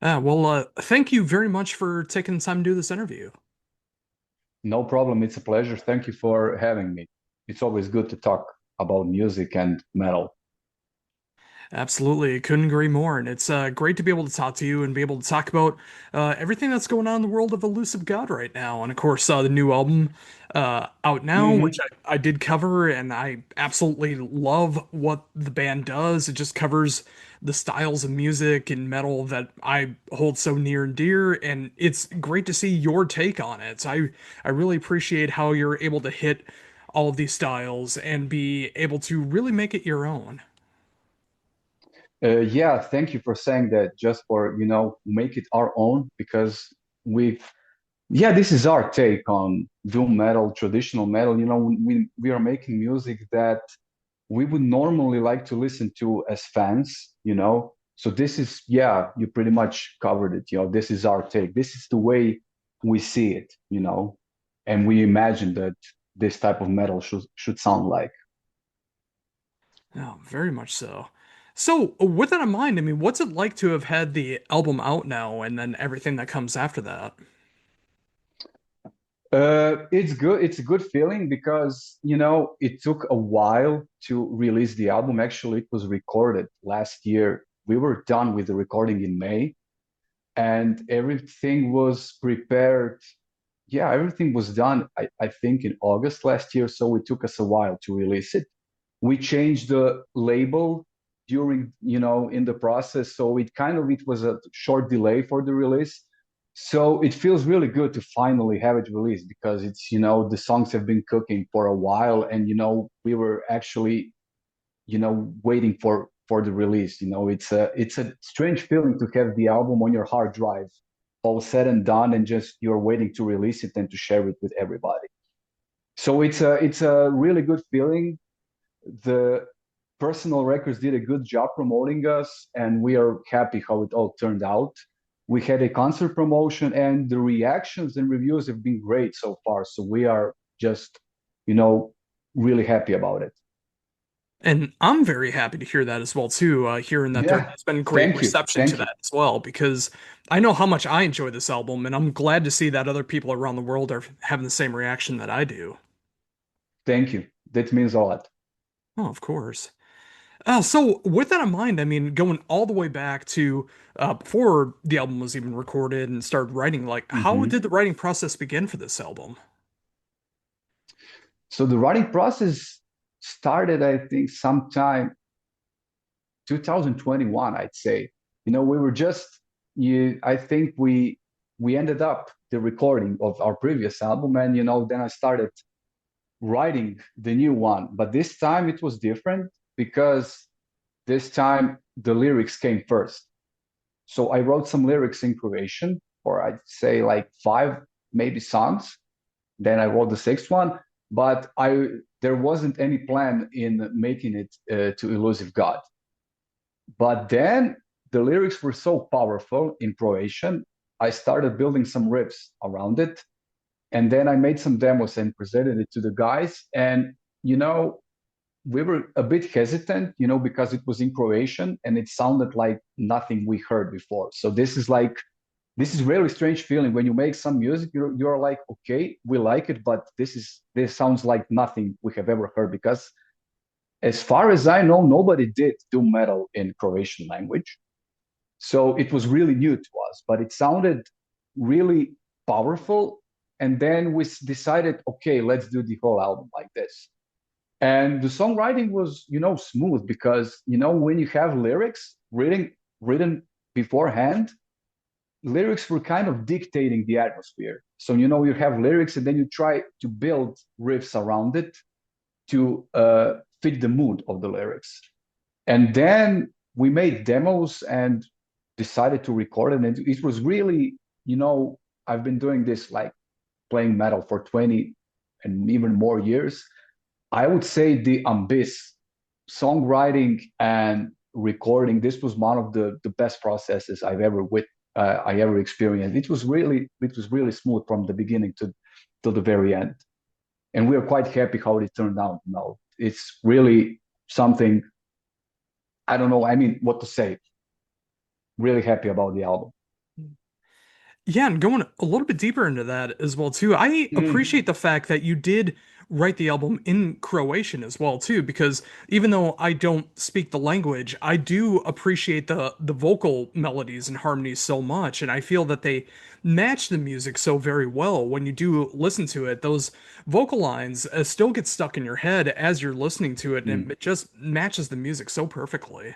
Thank you very much for taking the time to do this interview. No problem. It's a pleasure. Thank you for having me. It's always good to talk about music and metal. Absolutely, couldn't agree more. And it's great to be able to talk to you and be able to talk about everything that's going on in the world of Elusive God right now. And of course, the new album out now, which Hmm. I did cover, and I absolutely love what the band does. It just covers the styles of music and metal that I hold so near and dear, and it's great to see your take on it. I really appreciate how you're able to hit all of these styles and be able to really make it your own. Yeah, thank you for saying that. Just for, make it our own because we've, yeah, this is our take on doom metal, traditional metal. We are making music that we would normally like to listen to as fans. So this is, yeah, you pretty much covered it. This is our take. This is the way we see it, and we imagine that this type of metal should sound like. Oh, very much so. So, with that in mind, I mean, what's it like to have had the album out now and then everything that comes after that? It's good. It's a good feeling because, it took a while to release the album. Actually, it was recorded last year. We were done with the recording in May, and everything was prepared. Yeah, everything was done, I think, in August last year. So it took us a while to release it. We changed the label during, in the process. So it was a short delay for the release. So it feels really good to finally have it released because the songs have been cooking for a while, and, we were actually, waiting for the release. It's a strange feeling to have the album on your hard drive, all said and done, and just you're waiting to release it and to share it with everybody. So it's a really good feeling. The personal records did a good job promoting us, and we are happy how it all turned out. We had a concert promotion, and the reactions and reviews have been great so far. So we are just, you know, really happy about it. And I'm very happy to hear that as well too, hearing that there Yeah, has been great thank you, reception to thank you, that as well, because I know how much I enjoy this album, and I'm glad to see that other people around the world are having the same reaction that I do. thank you. That means a lot. Oh, of course. So with that in mind, I mean, going all the way back to before the album was even recorded and started writing, like, how Mhm. did the writing process begin for this album? So the writing process started, I think, sometime 2021, I'd say. We were just I think we ended up the recording of our previous album, and then I started writing the new one. But this time it was different because this time the lyrics came first. So I wrote some lyrics in Croatian, or I'd say like five maybe songs. Then I wrote the sixth one, but I there wasn't any plan in making it to Elusive God. But then the lyrics were so powerful in Croatian, I started building some riffs around it. And then I made some demos and presented it to the guys. And, you know, we were a bit hesitant, because it was in Croatian and it sounded like nothing we heard before. So this is really strange feeling when you make some music, you're like, okay, we like it, but this sounds like nothing we have ever heard because as far as I know, nobody did do metal in Croatian language. So it was really new to us, but it sounded really powerful. And then we decided, okay, let's do the whole album like this. And the songwriting was, smooth because, when you have lyrics written beforehand, lyrics were kind of dictating the atmosphere. So, you have lyrics and then you try to build riffs around it to fit the mood of the lyrics. And then we made demos and decided to record it. And it was really, I've been doing this like playing metal for 20 and even more years. I would say the Ambis songwriting and recording, this was one of the best processes I ever experienced. It was really smooth from the beginning to the very end. And we are quite happy how it turned out now. It's really something I don't know, I mean, what to say. Really happy about the album. Yeah, and going a little bit deeper into that as well too. I appreciate the fact that you did write the album in Croatian as well too, because even though I don't speak the language, I do appreciate the vocal melodies and harmonies so much, and I feel that they match the music so very well when you do listen to it. Those vocal lines still get stuck in your head as you're listening to it, and Mm. it just matches the music so perfectly.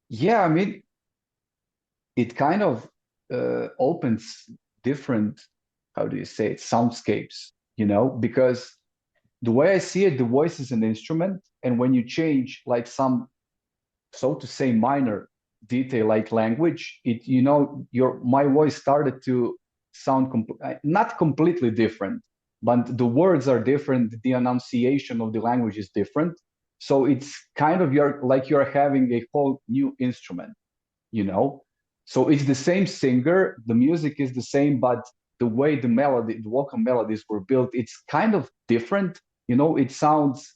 Yeah, I mean, it kind of opens different, how do you say it, soundscapes, because the way I see it, the voice is an instrument, and when you change like some, so to say, minor detail like language, it, your my voice started to sound not completely different, but the words are different, the enunciation of the language is different. So it's kind of you're having a whole new instrument, you know. So it's the same singer, the music is the same, but the way the vocal melodies were built, it's kind of different. It sounds,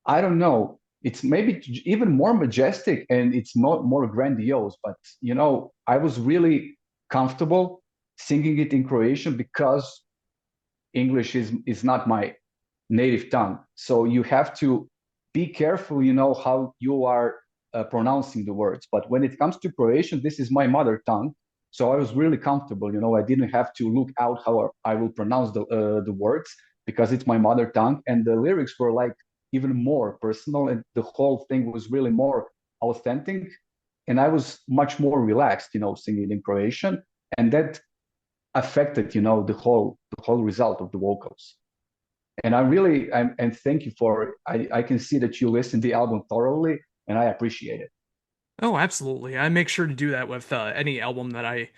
I don't know, it's maybe even more majestic and it's not more grandiose. But I was really comfortable singing it in Croatian because English is not my native tongue. So you have to be careful, how you are pronouncing the words. But when it comes to Croatian, this is my mother tongue. So I was really comfortable. I didn't have to look out how I will pronounce the words because it's my mother tongue. And the lyrics were like even more personal, and the whole thing was really more authentic. And I was much more relaxed, singing in Croatian, and that affected, the whole result of the vocals. And and thank you for, I can see that you listened to the album thoroughly, and I appreciate it. Oh, absolutely. I make sure to do that with any album that I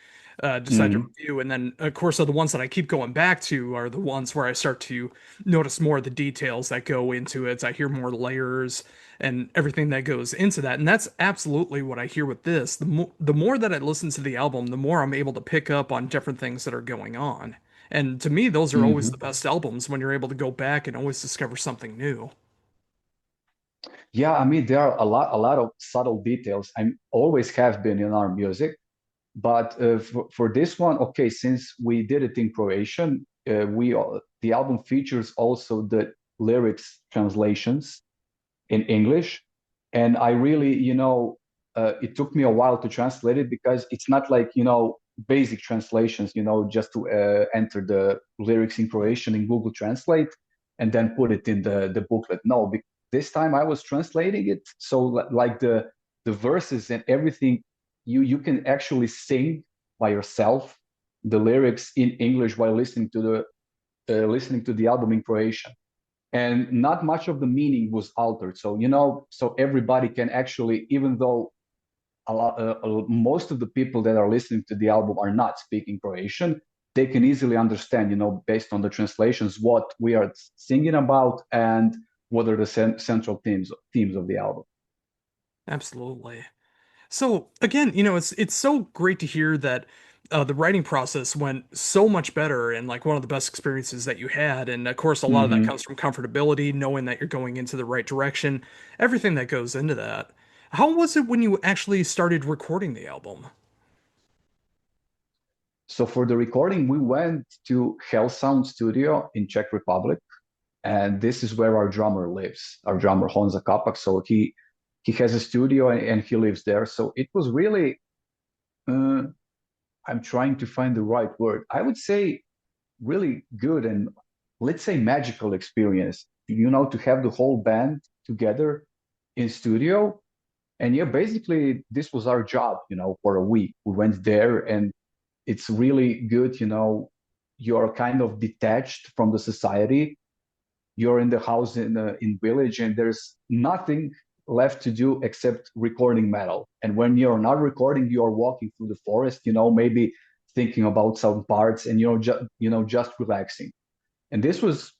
decide to Hmm. review. And then, of course, the ones that I keep going back to are the ones where I start to notice more of the details that go into it. I hear more layers and everything that goes into that. And that's absolutely what I hear with this. The more that I listen to the album, the more I'm able to pick up on different things that are going on. And to me, those are always the Hmm. best albums when you're able to go back and always discover something new. Yeah, I mean, there are a lot of subtle details. I always have been in our music, but for this one, okay, since we did it in Croatian, the album features also the lyrics translations in English. And I really, it took me a while to translate it because it's not like, basic translations, just to enter the lyrics in Croatian in Google Translate and then put it in the booklet. No, this time I was translating it. So like the verses and everything, you can actually sing by yourself the lyrics in English while listening to the album in Croatian, and not much of the meaning was altered. So so everybody can actually, even though most of the people that are listening to the album are not speaking Croatian, they can easily understand, based on the translations, what we are singing about and what are the central themes of the album. Absolutely. So again, it's so great to hear that the writing process went so much better and like one of the best experiences that you had. And of course, a lot of that Hmm. comes from comfortability, knowing that you're going into the right direction, everything that goes into that. How was it when you actually started recording the album? So for the recording, we went to Hell Sound Studio in Czech Republic, and this is where our drummer lives, our drummer Honza Kapak. So he has a studio, and he lives there. So it was really, uh, I'm trying to find the right word. I would say really good and, let's say, magical experience. To have the whole band together in studio. And yeah, basically this was our job. For a week we went there, and it's really good. You're kind of detached from the society. You're in the house in village, and there's nothing left to do except recording metal. And when you're not recording, you're walking through the forest, maybe thinking about some parts, and just relaxing. And this was,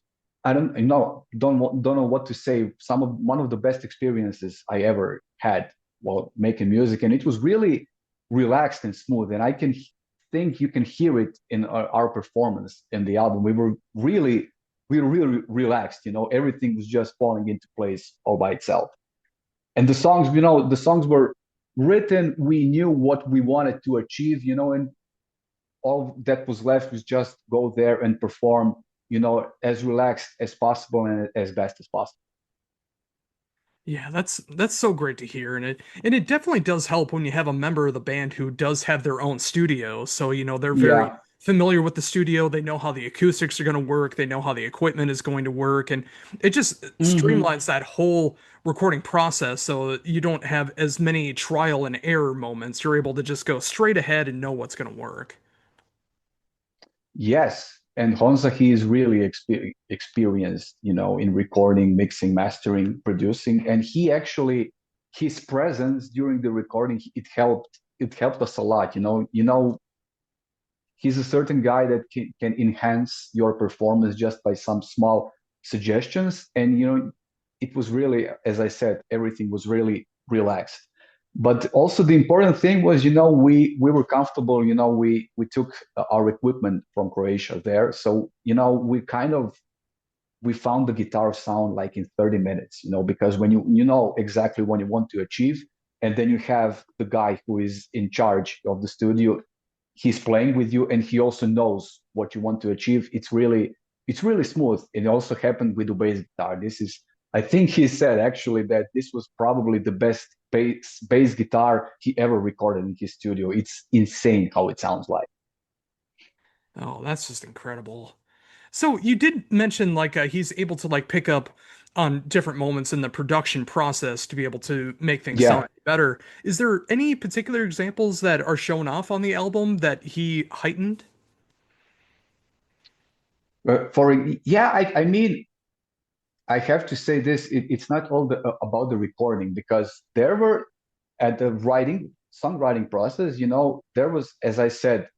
I don't know what to say, one of the best experiences I ever had while making music. And it was really relaxed and smooth, and I can think you can hear it in our performance in the album. We were really relaxed. Everything was just falling into place all by itself. And the songs were written, we knew what we wanted to achieve, and all that was left was just go there and perform, as relaxed as possible and as best as possible. Yeah, that's so great to hear, and it definitely does help when you have a member of the band who does have their own studio. So, they're very Yeah. familiar with the studio, they know how the acoustics are going to work, they know how the equipment is going to work, and it just Hmm. streamlines that whole recording process so that you don't have as many trial and error moments. You're able to just go straight ahead and know what's going to work. Yes, and Honza, he is really experienced, in recording, mixing, mastering, producing, and he actually, his presence during the recording, it helped us a lot. He's a certain guy that can enhance your performance just by some small suggestions, and it was really, as I said, everything was really relaxed. But also the important thing was, we were comfortable. We took our equipment from Croatia there, so we found the guitar sound like in 30 minutes, because when you know exactly what you want to achieve, and then you have the guy who is in charge of the studio, he's playing with you and he also knows what you want to achieve. It's really smooth. It also happened with the bass guitar. I think he said actually that this was probably the best bass guitar he ever recorded in his studio. It's insane how it sounds like. Oh, that's just incredible. So you did mention like he's able to like pick up on different moments in the production process to be able to make things sound Yeah. better. Is there any particular examples that are shown off on the album that he heightened? For yeah, I mean, I have to say this. It's not all about the recording, because there were, at the songwriting process, there was, as I said,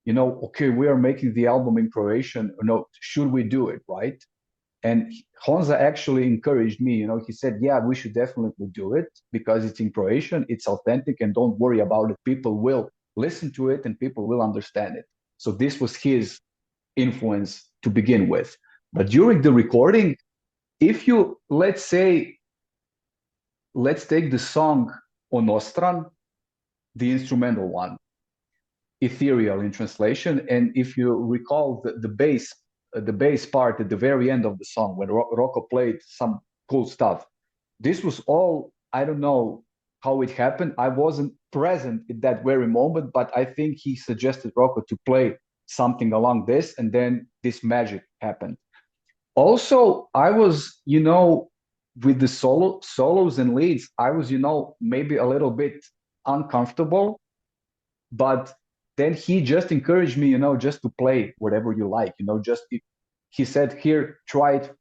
okay, we are making the album in Croatian. No, should we do it, right? And Honza actually encouraged me. He said, "Yeah, we should definitely do it because it's in Croatian, it's authentic, and don't worry about it. People will listen to it and people will understand it." So this was his influence to begin with. But during the recording, if you, let's take the song Onostran, the instrumental one, ethereal in translation. And if you recall the bass part at the very end of the song when Rocco played some cool stuff, this was all, I don't know how it happened. I wasn't present at that very moment, but I think he suggested Rocco to play something along this, and then this magic happened. Also, I was, with the solos and leads, I was, maybe a little bit uncomfortable, but then he just encouraged me, just to play whatever you like, just he said, here, try it,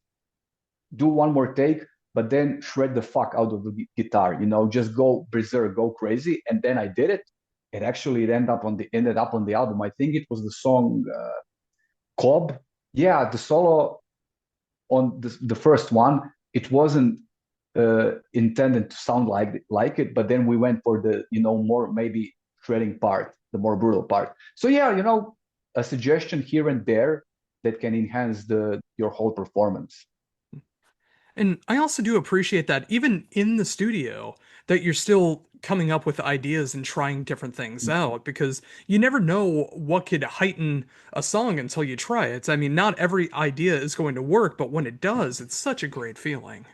do one more take, but then shred the fuck out of the guitar, just go berserk, go crazy. And then I did it. It ended up on the album. I think it was the song Cobb. Yeah, the solo on the first one, it wasn't intended to sound like it, but then we went for the more maybe shredding part, the more brutal part. So yeah, a suggestion here and there that can enhance the your whole performance. And I also do appreciate that even in the studio that you're still coming up with ideas and trying different things out because you never know what could heighten a song until you try it. I mean, not every idea is going to work, but when it does, it's such a great feeling.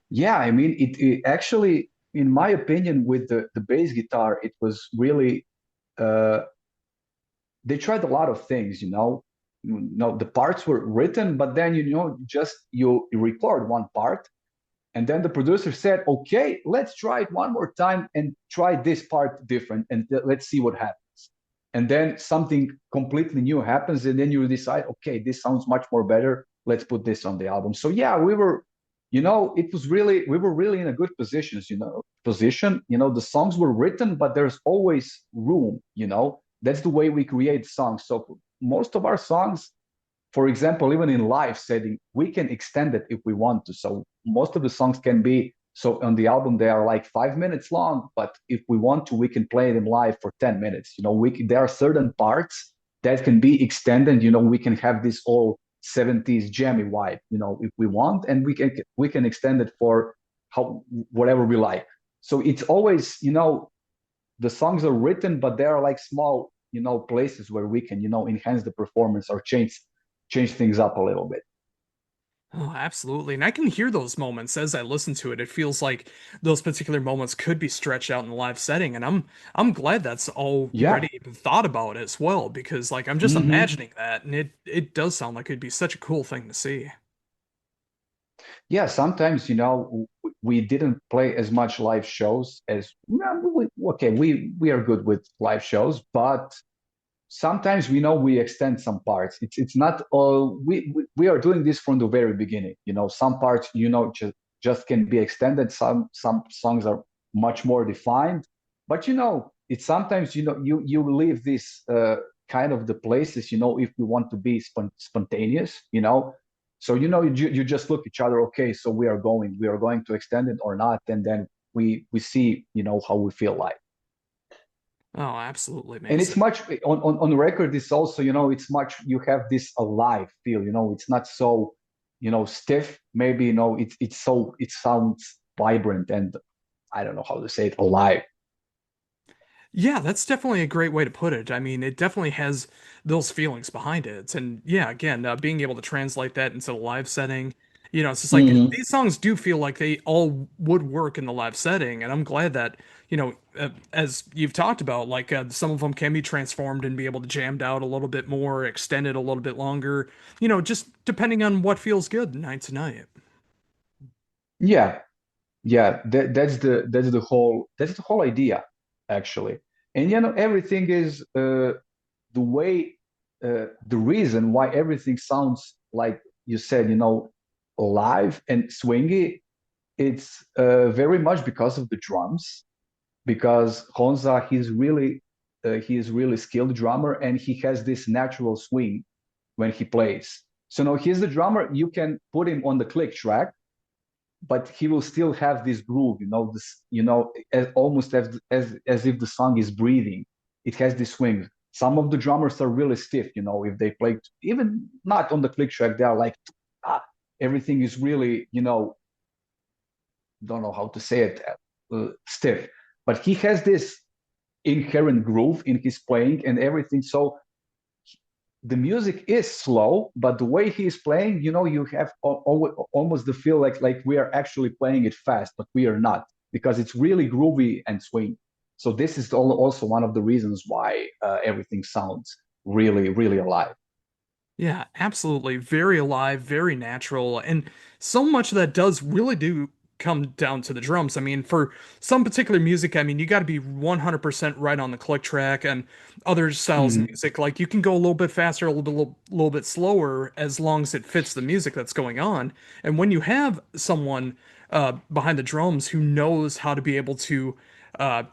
Yeah, I mean, it actually, in my opinion, with the bass guitar, it was really uh, they tried a lot of things. The parts were written, but then just you record one part, and then the producer said, "Okay, let's try it one more time and try this part different, and let's see what happens." And then something completely new happens, and then you decide, "Okay, this sounds much more better. Let's put this on the album." So yeah, we were really in a good position. The songs were written, but there's always room. That's the way we create songs. So most of our songs, for example, even in live setting, we can extend it if we want to. So most of the songs can be, so on the album they are like 5 minutes long, but if we want to, we can play them live for 10 minutes. There are certain parts that can be extended. We can have this all 70s jammy vibe, if we want, and we can extend it for how whatever we like. So it's always, the songs are written, but there are like small, places where we can, enhance the performance or change things up a little bit. Oh, absolutely. And I can hear those moments as I listen to it. It feels like those particular moments could be stretched out in the live setting, and I'm glad that's Yeah. already been thought about as well, because like I'm just Hmm. imagining that, and it does sound like it'd be such a cool thing to see. Yeah, sometimes, we didn't play as much live shows as, okay, we are good with live shows, but sometimes we know we extend some parts. It's not all we are doing this from the very beginning. Some parts, just can be extended. Some songs are much more defined, but it's sometimes, you leave this kind of the places, if we want to be spontaneous, so you just look each other. Okay, so we are going to extend it or not, and then we see, how we feel like. Oh, absolutely And makes it's sense. much on the record. It's also, it's much, you have this alive feel. It's not so, stiff. Maybe, it sounds vibrant, and I don't know how to say it, alive. Yeah, that's definitely a great way to put it. I mean, it definitely has those feelings behind it. And yeah, again, being able to translate that into the live setting, it's just like Hmm. these songs do feel like they all would work in the live setting. And I'm glad that, as you've talked about, like some of them can be transformed and be able to jammed out a little bit more, extended a little bit longer, just depending on what feels good night to night. Yeah, yeah. That's the whole idea, actually. And everything is the way, the reason why everything sounds like you said, live and swingy. It's very much because of the drums, because Honza, he is really skilled drummer, and he has this natural swing when he plays. So now he's the drummer. You can put him on the click track, but he will still have this groove. Almost as if the song is breathing. It has this swing. Some of the drummers are really stiff. If they play even not on the click track, they are like, ah, everything is really, don't know how to say it, stiff. But he has this inherent groove in his playing and everything. So the music is slow, but the way he is playing, you have almost the feel like we are actually playing it fast, but we are not, because it's really groovy and swing. So this is also one of the reasons why everything sounds really, really alive. Yeah, absolutely. Very alive, very natural. And so much of that does really do come down to the drums. I mean, for some particular music, I mean, you got to be 100% right on the click track, and other styles of Hmm. music, like you can go a little bit faster, a little bit slower as long as it fits the music that's going on. And when you have someone behind the drums who knows how to be able to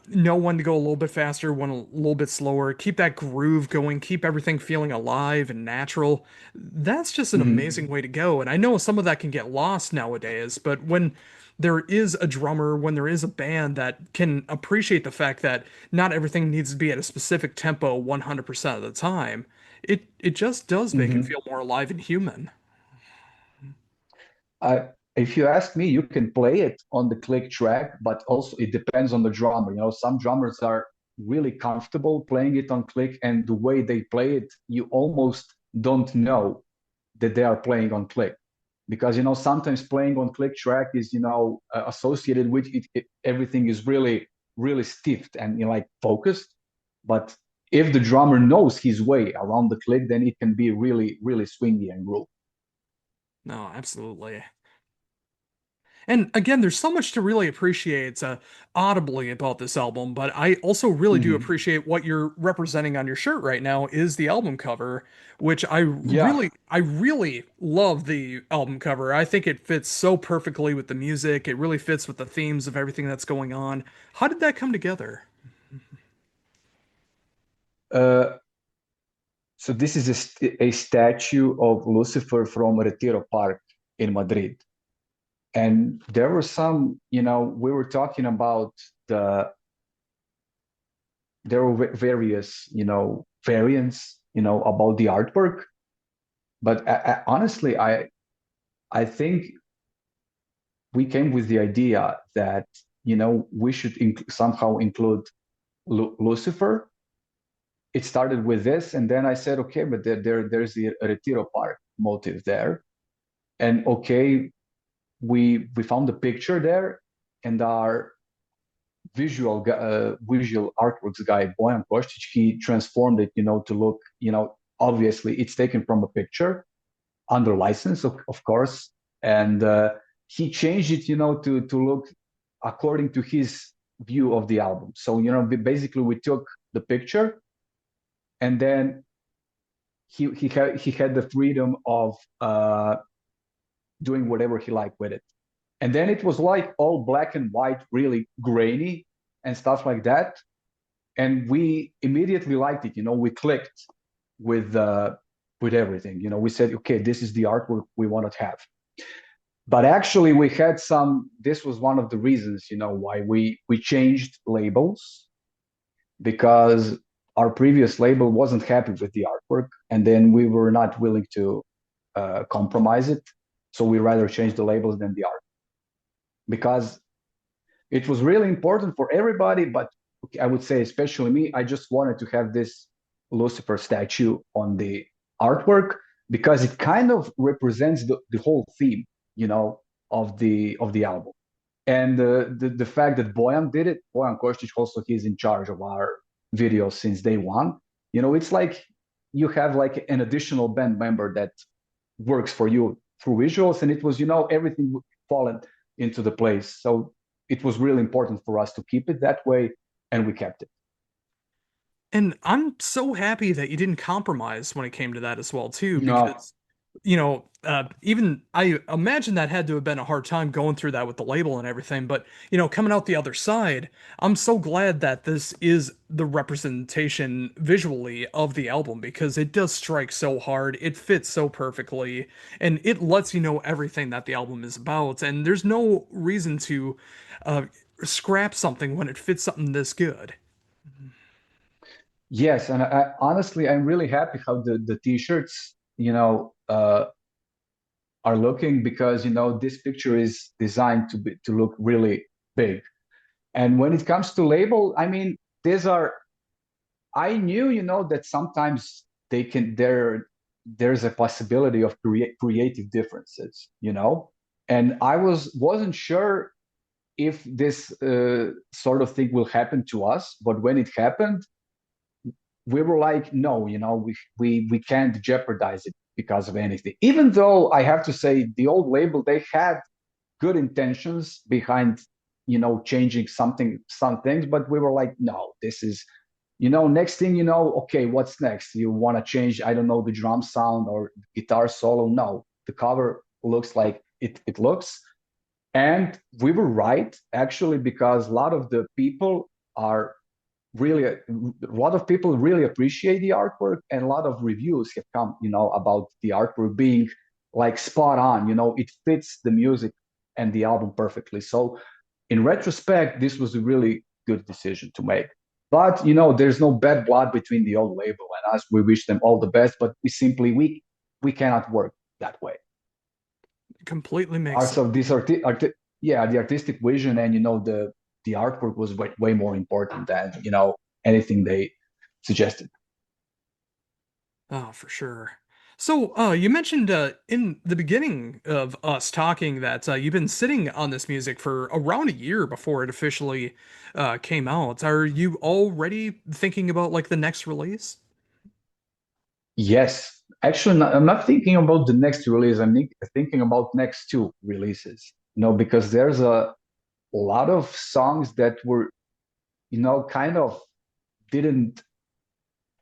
know when to go a little bit faster, when a little bit slower, keep that groove going, keep everything feeling alive and natural. That's just an Hmm. amazing way to go. And I know some of that can get lost nowadays, but when there is a drummer, when there is a band that can appreciate the fact that not everything needs to be at a specific tempo 100% of the time, it just does make it Hmm. feel more alive and human. I, if you ask me, you can play it on the click track, but also it depends on the drummer. Some drummers are really comfortable playing it on click, and the way they play it, you almost don't know that they are playing on click, because sometimes playing on click track is associated with everything is really, really stiff and like focused. But if the drummer knows his way around the click, then it can be really, really swingy and groovy. No, absolutely. And again, there's so much to really appreciate audibly about this album, but I also really do Hmm. appreciate what you're representing on your shirt right now is the album cover, which Yeah. I really love the album cover. I think it fits so perfectly with the music. It really fits with the themes of everything that's going on. How did that come together? Uh, so this is a statue of Lucifer from Retiro Park in Madrid. And there were some, we were talking about the, there were various, variants, about the artwork. But honestly, I think we came with the idea that we should somehow include Lucifer. It started with this, and then I said, okay, but there's the Retiro Park motive there, and okay, we found the picture there, and our visual artworks guy Bojan Kostić, he transformed it, to look, obviously it's taken from a picture under license, of course, and he changed it, to look according to his view of the album. So basically we took the picture, and then he had the freedom of doing whatever he liked with it. And then it was like all black and white, really grainy and stuff like that. And we immediately liked it. We clicked with everything. We said, okay, this is the artwork we want to have. But actually, we had some. This was one of the reasons, why we changed labels, because our previous label wasn't happy with the artwork, and then we were not willing to compromise it. So we rather changed the labels than the art, because it was really important for everybody. But I would say, especially me, I just wanted to have this Lucifer statue on the artwork because it kind of represents the whole theme, of the album. And the fact that Bojan did it, Bojan Kostić, also he's in charge of our videos since day one. It's like you have like an additional band member that works for you through visuals, and it was, everything would fall into the place. So it was really important for us to keep it that way, and we kept it. And I'm so happy that you didn't compromise when it came to that as well, too, No, because, even I imagine that had to have been a hard time going through that with the label and everything. But, coming out the other side, I'm so glad that this is the representation visually of the album because it does strike so hard. It fits so perfectly, and it lets you know everything that the album is about. And there's no reason to uh, scrap something when it fits something this good. yes, and honestly, I'm really happy how the t-shirts, are looking, because this picture is designed to look really big. And when it comes to label, I mean, these are I knew, that sometimes there's a possibility of creative differences, and I wasn't sure if this sort of thing will happen to us. But when it happened, we were like, no, we can't jeopardize it because of anything. Even though I have to say, the old label, they had good intentions behind, changing some things, but we were like, no, this is, next thing okay, what's next? You want to change, I don't know, the drum sound or guitar solo? No, the cover looks like it looks. And we were right, actually, because a lot of people really appreciate the artwork, and a lot of reviews have come, about the artwork being like spot on. It fits the music and the album perfectly. So in retrospect, this was a really good decision to make. But there's no bad blood between the old label and us. We wish them all the best, but we cannot work that way. Completely makes sense. Also, yeah, the artistic vision, and the artwork was way more important than anything they suggested. Oh, for sure. So, you mentioned in the beginning of us talking that you've been sitting on this music for around a year before it officially came out. Are you already thinking about like the next release? Yes, actually, I'm not thinking about the next release. I'm thinking about next two releases. Because there's a lot of songs that were, kind of didn't,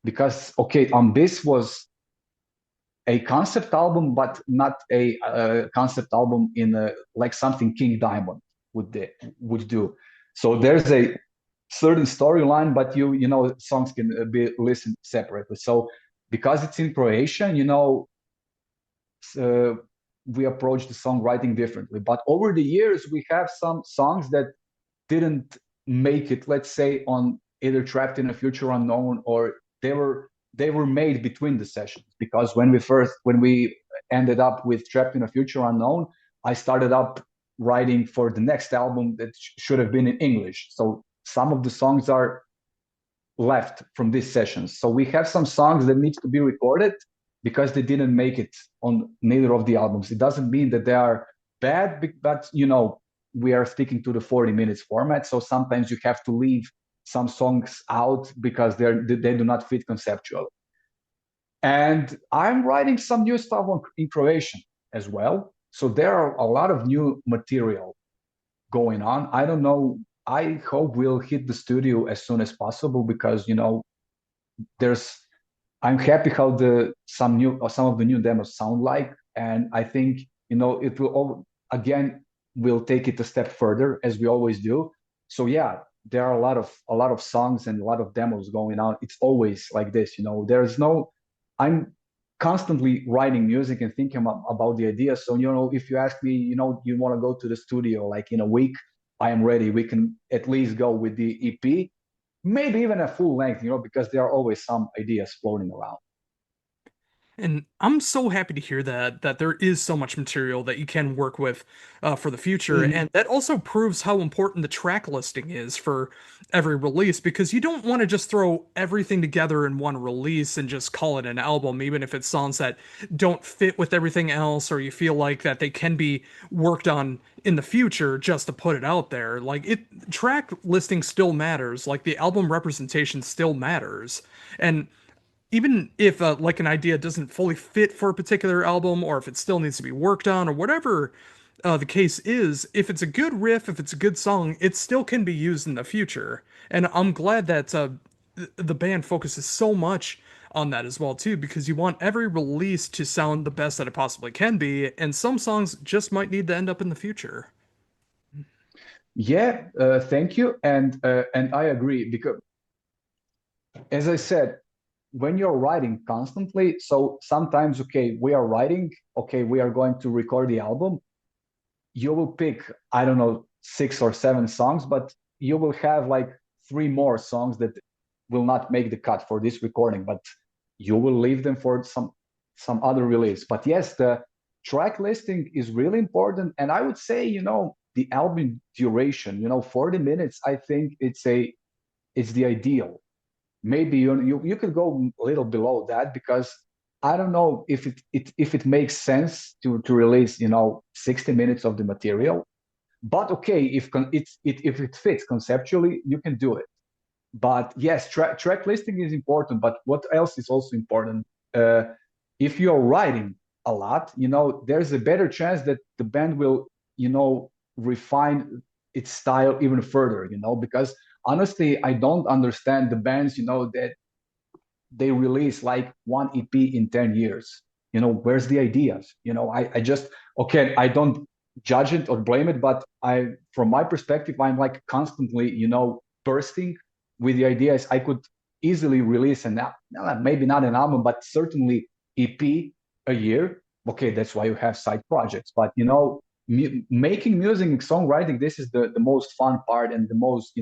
because okay, Ambis was a concept album, but not a concept album in like something King Diamond would do. So there's a certain storyline, but songs can be listened separately. So because it's in Croatian, uh, we approach the songwriting differently. But over the years, we have some songs that didn't make it, let's say, on either Trapped in a Future Unknown, or they were made between the sessions. Because when we ended up with Trapped in a Future Unknown, I started up writing for the next album that should have been in English. So some of the songs are left from these sessions. So we have some songs that need to be recorded because they didn't make it on neither of the albums. It doesn't mean that they are bad, but we are sticking to the 40 minutes format. So sometimes you have to leave some songs out because they do not fit conceptually. And I'm writing some new stuff in Croatian as well. So there are a lot of new material going on. I don't know. I hope we'll hit the studio as soon as possible because there's. I'm happy how some of the new demos sound like, and I think it will again we'll take it a step further as we always do. So yeah, there are a lot of songs and a lot of demos going on. It's always like this. There's no. I'm constantly writing music and thinking about the idea. So if you ask me, you want to go to the studio like in a week, I am ready. We can at least go with the EP, maybe even a full length, because there are always some ideas floating around. And I'm so happy to hear that there is so much material that you can work with for the future, Mhm. and that also proves how important the track listing is for every release because you don't want to just throw everything together in one release and just call it an album, even if it's songs that don't fit with everything else, or you feel like that they can be worked on in the future just to put it out there. Like track listing still matters, like the album representation still matters, and even if like an idea doesn't fully fit for a particular album or if it still needs to be worked on or whatever the case is, if it's a good riff, if it's a good song, it still can be used in the future. And I'm glad that the band focuses so much on that as well too, because you want every release to sound the best that it possibly can be, and some songs just might need to end up in the future. Yeah, thank you, and I agree because, as I said, when you're writing constantly, so sometimes, okay, we are writing, okay, we are going to record the album. You will pick, I don't know, 6 or 7 songs, but you will have like 3 more songs that will not make the cut for this recording, but you will leave them for some other release. But yes, the track listing is really important, and I would say, the album duration, 40 minutes. I think it's the ideal. Maybe you could go a little below that because I don't know if it makes sense to release 60 minutes of the material. But okay, if it fits conceptually, you can do it. But yes, track listing is important. But what else is also important? Uh, if you're writing a lot, there's a better chance that the band will refine its style even further. Because honestly, I don't understand the bands that they release like one EP in 10 years. Where's the ideas? I just, okay, I don't judge it or blame it, but from my perspective, I'm like constantly, bursting with the ideas. I could easily release maybe not an album, but certainly EP a year. Okay, that's why you have side projects. But, making music and songwriting, this is the most fun part and the most,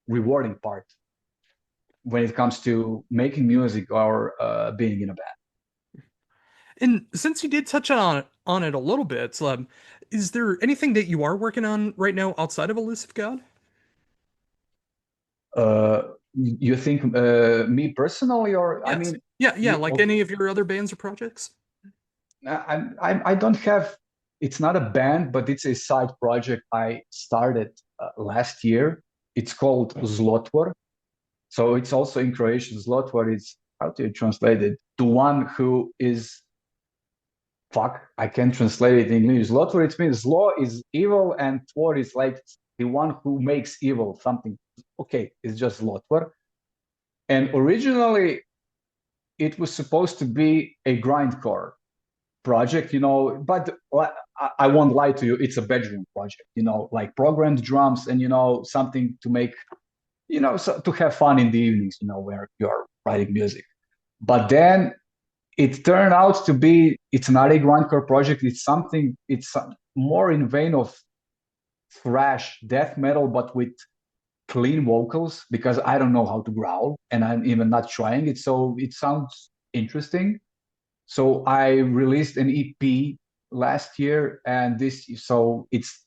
rewarding part when it comes to making music or being in a band. And since you did touch on it a little bit, is there anything that you are working on right now outside of Elusive God? You think me personally, or I Yes. mean, Yeah, yeah, you? like any of your other bands or projects? I don't have. It's not a band, but it's a side project I started last year. It's called Zlotvor. So it's also in Croatian. Zlotvor is, how do you translate it? The one who is, fuck, I can't translate it in English. Zlotvor, it means zlo is evil, and tvor is like the one who makes evil, something. Okay, it's just Zlotvor. And originally, it was supposed to be a grindcore project, but I won't lie to you, it's a bedroom project, like programmed drums and, something to make, so to have fun in the evenings, where you're writing music. But then it turned out to be, it's not a grindcore project, it's more in vein of thrash death metal, but with clean vocals because I don't know how to growl and I'm even not trying it. So it sounds interesting. So I released an EP last year, and so it's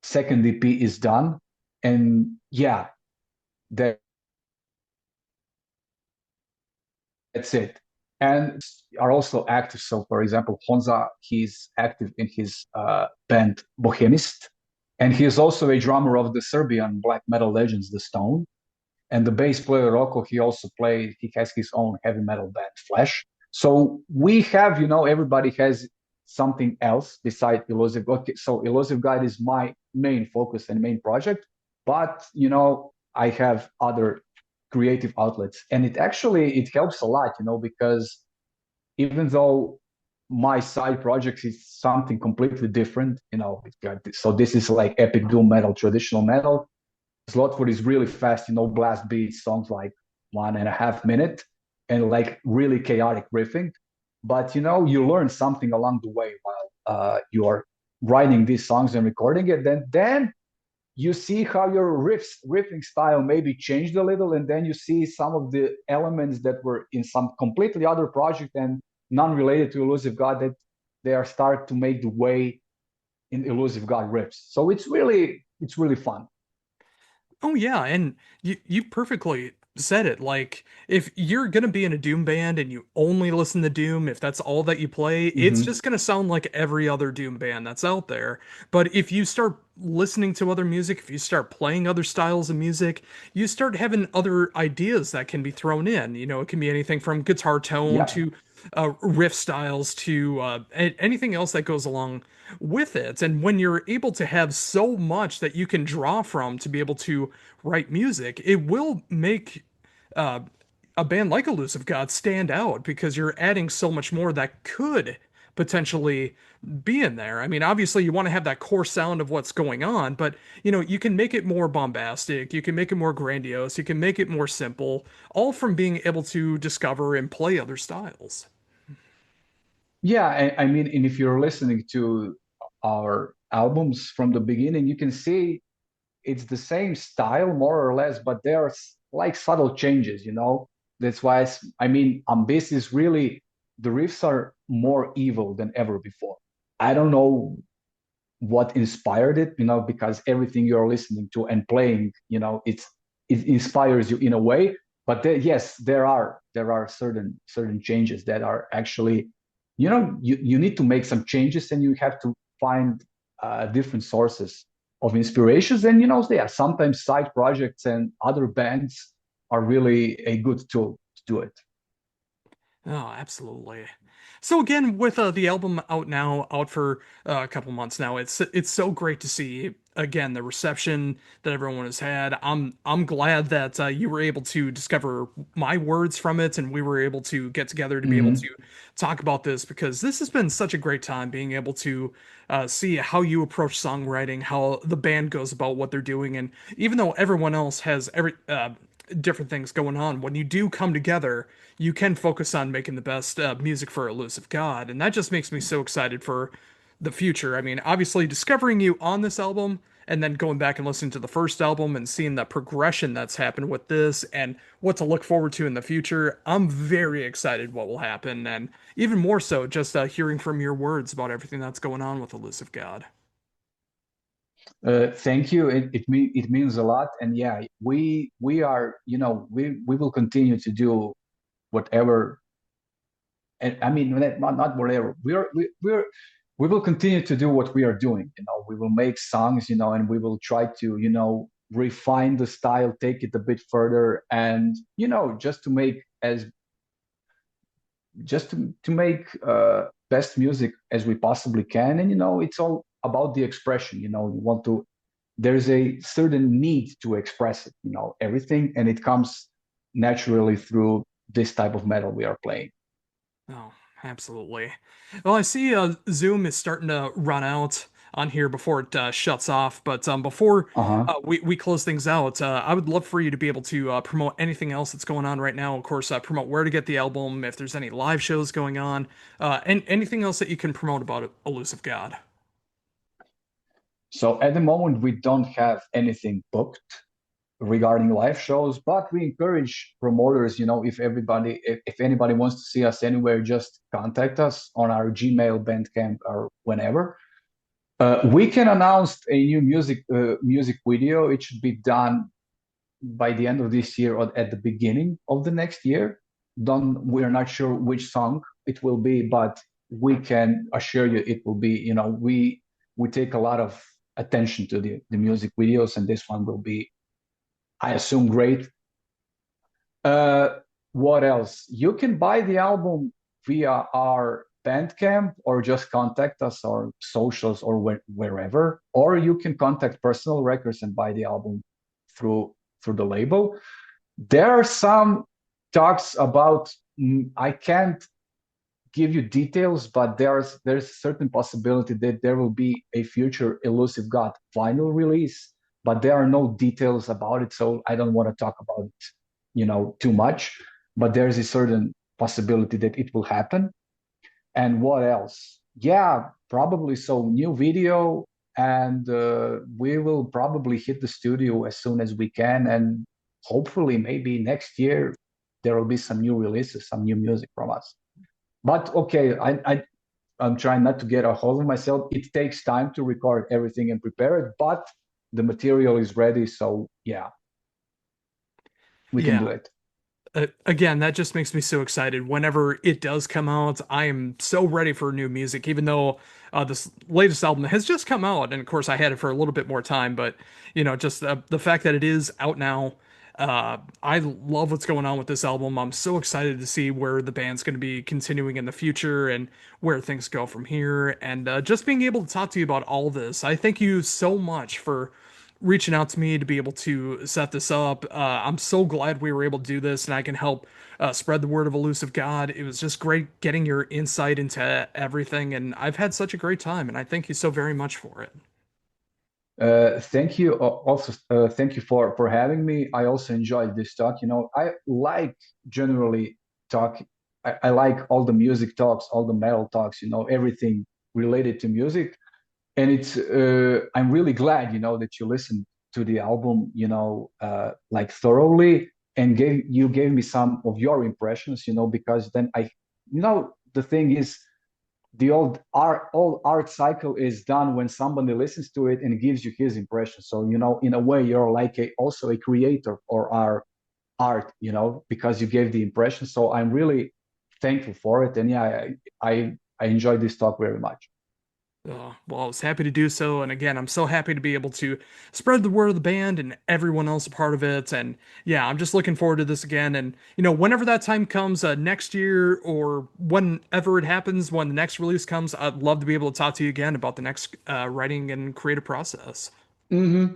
second EP is done, and yeah, that that's it. And are also active. So, for example, Honza, he's active in his band Bohemist, and he is also a drummer of the Serbian black metal legends, The Stone. And the bass player Rocco, he has his own heavy metal band, Flash. So we have, everybody has something else besides Elusive. Okay, so Elusive Guide is my main focus and main project, but I have other creative outlets, and it helps a lot, because even though my side project is something completely different, so this is like epic doom metal, traditional metal. Slotford is really fast, blast beats, songs like 1.5 minute, and like really chaotic riffing. But you learn something along the way while you're writing these songs and recording it. Then you see how your riffing style maybe changed a little, and then you see some of the elements that were in some completely other project and non-related to Elusive God, that they are start to make the way in Elusive God riffs. So it's really fun. Oh yeah, and you perfectly said it. Like if you're gonna be in a Doom band and you only listen to Doom, if that's all that you play, it's Mm-hmm. just gonna sound like every other Doom band that's out there. But if you start listening to other music, if you start playing other styles of music, you start having other ideas that can be thrown in. It can be anything from guitar tone Yeah. to riff styles to anything else that goes along with it. And when you're able to have so much that you can draw from to be able to write music, it will make uh, a band like Elusive God stand out because you're adding so much more that could potentially be in there. I mean, obviously you want to have that core sound of what's going on, but you can make it more bombastic, you can make it more grandiose, you can make it more simple, all from being able to discover and play other styles. Yeah, I mean, and if you're listening to our albums from the beginning, you can see it's the same style more or less, but there are like subtle changes. That's why I mean, Ambis is really, the riffs are more evil than ever before. I don't know what inspired it, because everything you're listening to and playing, it inspires you in a way. But yes, there are certain changes that are actually, you need to make some changes, and you have to find different sources of inspirations. And yeah, sometimes side projects and other bands are really a good tool to do it. Oh, absolutely. So again, with the album out now, out for a couple months now, it's so great to see again the reception that everyone has had. I'm glad that you were able to discover my words from it, and we were able to get together to be able to Mm-hmm. talk about this because this has been such a great time being able to see how you approach songwriting, how the band goes about what they're doing, and even though everyone else has every different things going on, when you do come together you can focus on making the best music for Elusive God, and that just makes me so excited for the future. I mean, obviously, discovering you on this album and then going back and listening to the first album and seeing the progression that's happened with this and what to look forward to in the future, I'm very excited what will happen, and even more so just hearing from your words about everything that's going on with Elusive God. Thank you. It means a lot, and yeah, we are, we will continue to do whatever. And I mean, not whatever. We will continue to do what we are doing. We will make songs, and we will try to, refine the style, take it a bit further, and just to make best music as we possibly can. And it's all about the expression. You want to. There's a certain need to express it. Everything, and it comes naturally through this type of metal we are playing. Oh, absolutely. Well, I see Zoom is starting to run out on here before it shuts off. But before Uh-huh. we close things out, I would love for you to be able to promote anything else that's going on right now. Of course, promote where to get the album, if there's any live shows going on, and anything else that you can promote about Elusive God. So at the moment, we don't have anything booked regarding live shows, but we encourage promoters, if anybody wants to see us anywhere, just contact us on our Gmail, Bandcamp, or whenever. We can announce a new music video. It should be done by the end of this year or at the beginning of the next year. Don't We're not sure which song it will be, but we can assure you it will be. We take a lot of attention to the music videos, and this one will be, I assume, great. Uh, what else? You can buy the album via our Bandcamp or just contact us or socials or wherever, or you can contact Personal Records and buy the album through the label. There are some talks about, I can't give you details, but there's a certain possibility that there will be a future Elusive God vinyl release, but there are no details about it, so I don't want to talk about it, too much. But there's a certain possibility that it will happen. And what else? Yeah, probably so. New video, and we will probably hit the studio as soon as we can, and hopefully maybe next year there will be some new releases, some new music from us. But okay, I'm trying not to get a hold of myself. It takes time to record everything and prepare it, but the material is ready, so yeah, we can Yeah. do it. Again, that just makes me so excited. Whenever it does come out, I am so ready for new music, even though this latest album has just come out. And of course, I had it for a little bit more time, but just the fact that it is out now, I love what's going on with this album. I'm so excited to see where the band's going to be continuing in the future and where things go from here. And just being able to talk to you about all this, I thank you so much for reaching out to me to be able to set this up. I'm so glad we were able to do this and I can help spread the word of Elusive God. It was just great getting your insight into everything, and I've had such a great time, and I thank you so very much for it. Thank you. Also, thank you for having me. I also enjoyed this talk. I like generally talk. I like all the music talks, all the metal talks. Everything related to music. And I'm really glad, that you listened to the album, like thoroughly, and gave me some of your impressions. Because then the thing is, the old art cycle is done when somebody listens to it and gives you his impression. So in a way, you're like also a creator or our art, because you gave the impression. So I'm really thankful for it, and yeah, I enjoyed this talk very much. Well, I was happy to do so, and again, I'm so happy to be able to spread the word of the band and everyone else a part of it. And yeah, I'm just looking forward to this again. And whenever that time comes, next year or whenever it happens, when the next release comes, I'd love to be able to talk to you again about the next writing and creative process. Hmm.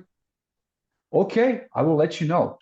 Okay, I will let you know.